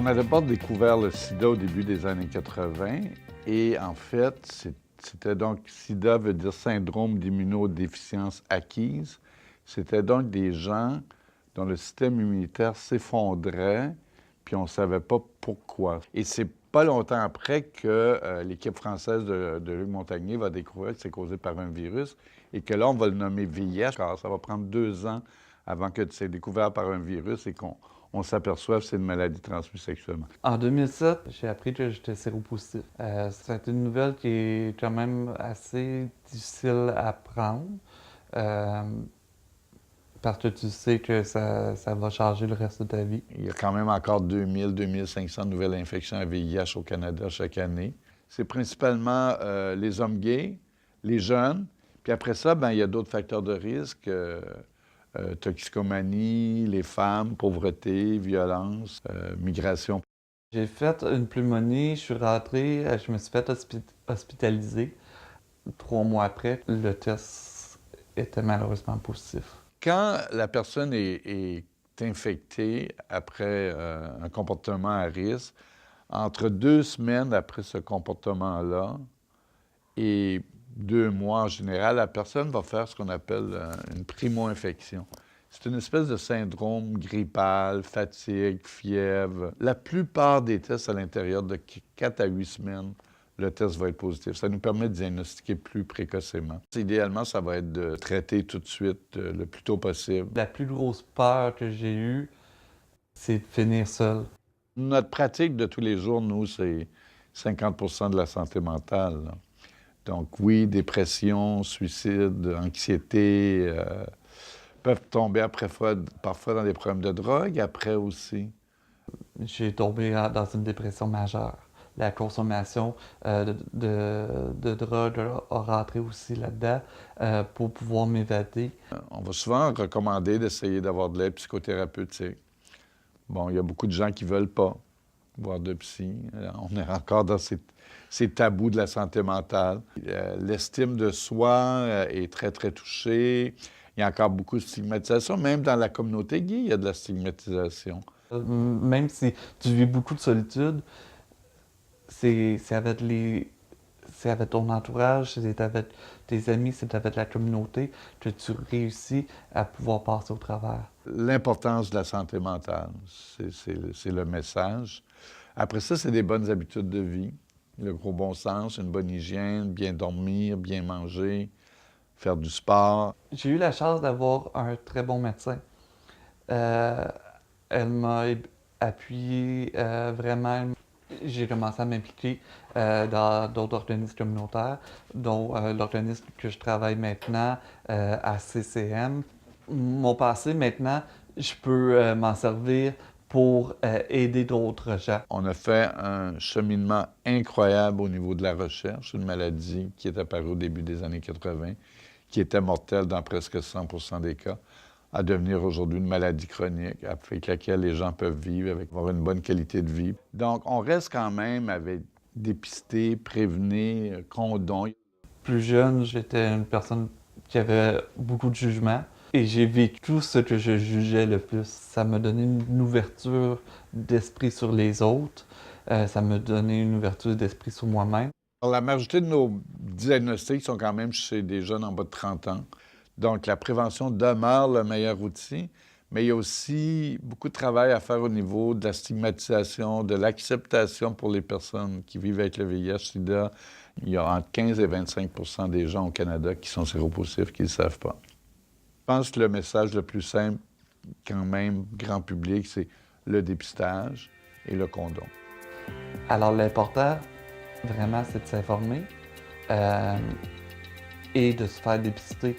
n'avait pas découvert le sida au début des années 80 et en fait, c'était donc, sida veut dire syndrome d'immunodéficience acquise. C'était donc des gens dont le système immunitaire s'effondrait, puis on ne savait pas pourquoi. Et c'est pas longtemps après que l'équipe française de Luc Montagnier va découvrir que c'est causé par un virus et que là, on va le nommer VIH. Alors, ça va prendre 2 ans avant que c'est découvert par un virus et qu'on s'aperçoive que c'est une maladie transmise sexuellement. En 2007, j'ai appris que j'étais séropositif. C'est une nouvelle qui est quand même assez difficile à prendre parce que tu sais que ça va changer le reste de ta vie. Il y a quand même encore 2000-2500 nouvelles infections à VIH au Canada chaque année. C'est principalement les hommes gays, les jeunes, puis après ça, bien, il y a d'autres facteurs de risque. Toxicomanie, les femmes, pauvreté, violence, migration. J'ai fait une pneumonie, je suis rentré, je me suis fait hospitaliser. 3 mois après, le test était malheureusement positif. Quand la personne est infectée après un comportement à risque, entre 2 semaines après ce comportement-là et 2 mois en général, la personne va faire ce qu'on appelle une primo-infection. C'est une espèce de syndrome grippal, fatigue, fièvre. La plupart des tests à l'intérieur de 4 à 8 semaines, le test va être positif. Ça nous permet de diagnostiquer plus précocement. Idéalement, ça va être de traiter tout de suite le plus tôt possible. La plus grosse peur que j'ai eue, c'est de finir seul. Notre pratique de tous les jours, nous, c'est 50 de la santé mentale. Là. Donc oui, dépression, suicide, anxiété, peuvent tomber parfois dans des problèmes de drogue, après aussi. J'ai tombé dans une dépression majeure. La consommation de drogue a rentré aussi là-dedans pour pouvoir m'évader. On va souvent recommander d'essayer d'avoir de l'aide psychothérapeutique. Bon, il y a beaucoup de gens qui ne veulent pas voir de psy. On est encore dans ces tabous de la santé mentale. L'estime de soi est très, très touchée. Il y a encore beaucoup de stigmatisation. Même dans la communauté gay, il y a de la stigmatisation. Même si tu vis beaucoup de solitude, c'est avec ton entourage, c'est avec tes amis, c'est avec la communauté que tu réussis à pouvoir passer au travers. L'importance de la santé mentale, c'est le message. Après ça, c'est des bonnes habitudes de vie. Le gros bon sens, une bonne hygiène, bien dormir, bien manger, faire du sport. J'ai eu la chance d'avoir un très bon médecin. Elle m'a appuyé vraiment. J'ai commencé à m'impliquer dans d'autres organismes communautaires, dont l'organisme que je travaille maintenant à CCM. Mon passé, maintenant, je peux m'en servir pour aider d'autres gens. On a fait un cheminement incroyable au niveau de la recherche, une maladie qui est apparue au début des années 80, qui était mortelle dans presque 100 des cas, à devenir aujourd'hui une maladie chronique avec laquelle les gens peuvent vivre, avoir une bonne qualité de vie. Donc, on reste quand même avec dépister, prévenir, condom. Plus jeune, j'étais une personne qui avait beaucoup de jugement et j'ai vécu ce que je jugeais le plus. Ça m'a donné une ouverture d'esprit sur les autres, ça m'a donné une ouverture d'esprit sur moi-même. Alors, la majorité de nos diagnostics sont quand même chez des jeunes en bas de 30 ans. Donc, la prévention demeure le meilleur outil, mais il y a aussi beaucoup de travail à faire au niveau de la stigmatisation, de l'acceptation pour les personnes qui vivent avec le VIH-Sida. Il y a entre 15 et 25 des gens au Canada qui sont séropositifs qui ne le savent pas. Je pense que le message le plus simple, quand même, grand public, c'est le dépistage et le condom. Alors l'important, vraiment, c'est de s'informer et de se faire dépister.